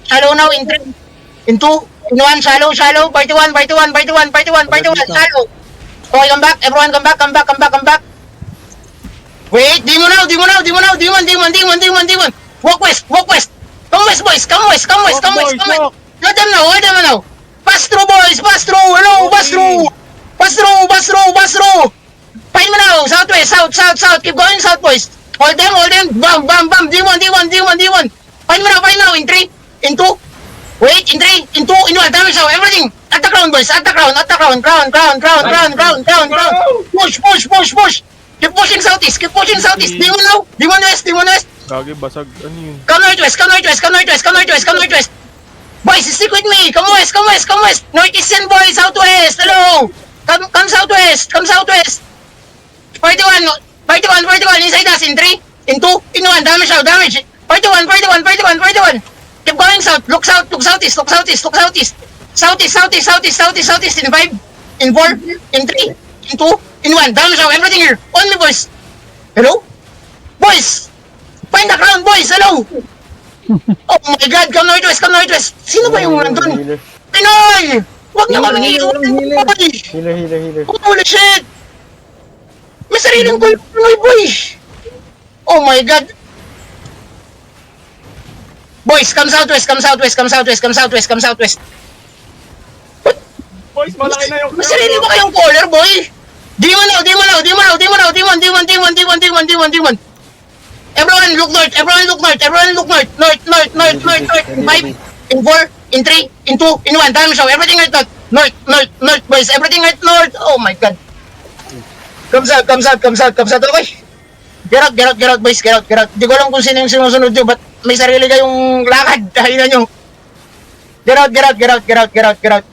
Shallow now in 3, in 2, in 1, shallow, shallow, party 1, party 1, party 1, party 1, party 1, shallow. Okay, come back, everyone, come back, come back, come back, come back. Wait, demon now, demon now, demon now, demon, demon, demon, demon, demon. Walk west, walk west. Come west, boys, come west, come west, come west, come west. Hold them now, hold them now. Pass through, boys, pass through, hello, pass through. Pass through, pass through, pass through. Find me now, southwest, south, south, south. Keep going, south, boys. Hold them, bam, bam, bam. D1, D1, D1, D1. Find me now, in 3, in 2. Wait, in 3, in 2, in 1. Damage now, everything. At the ground, boys, at the ground, at the ground, ground, ground, ground, ground, ground, ground, ground. Push, push, push, push. Keep pushing southeast, keep pushing southeast. D1 now, D1 west, D1 west. Gagi, basag. Ano yun? Come northwest, come northwest, come northwest, come northwest, come northwest. Boys, stick with me. Come west, come west, come west. Northeastern boys, southwest. Hello. Come southwest, come southwest. 41, 41, 41. Inside us in 3, in 2, in 1. Damage out, damage. 41, 41, 41, 41. Keep going south. Look south, look southeast, look southeast, look southeast. Southeast, southeast, southeast, southeast, southeast. In 5, in 4, in 3, in 2, in 1. Damage out, everything here. On me, boys. Hello? Boys! Find the ground, boys! Hello! Oh my God! Come northwest! Come northwest! Sino ba yung nandun? Pinoy! Huwag niyo kami iiwan! Healer. Holy shit! May sariling ko yung Pinoy, boy! Oh my God! Boys, come southwest! Come southwest! Come southwest! Come southwest! Come southwest! Boys, malaki na yung... May sarili ba kayong caller, boy? Demon now! Demon now! Demon now! Demon now! Demon! Demon! Demon! Demon! Demon! Demon! Demon! Everyone look north! Everyone look north! Everyone look north! North! North! North! North! North! In 5, in 4, in 3, in 2, in 1. Time show! Everything right north! North! North! North, boys! Everything right north! Oh my God! Come south! Come south! Come south! Come south! Okay! Get out! Get out! Get out, boys! Get out! Get out! Di ko alam kung sino yung sinusunod nyo, but may sarili kayong lakad! Hahinan nyo! Get out! Get out! Get out! Get out! Get out! Get out!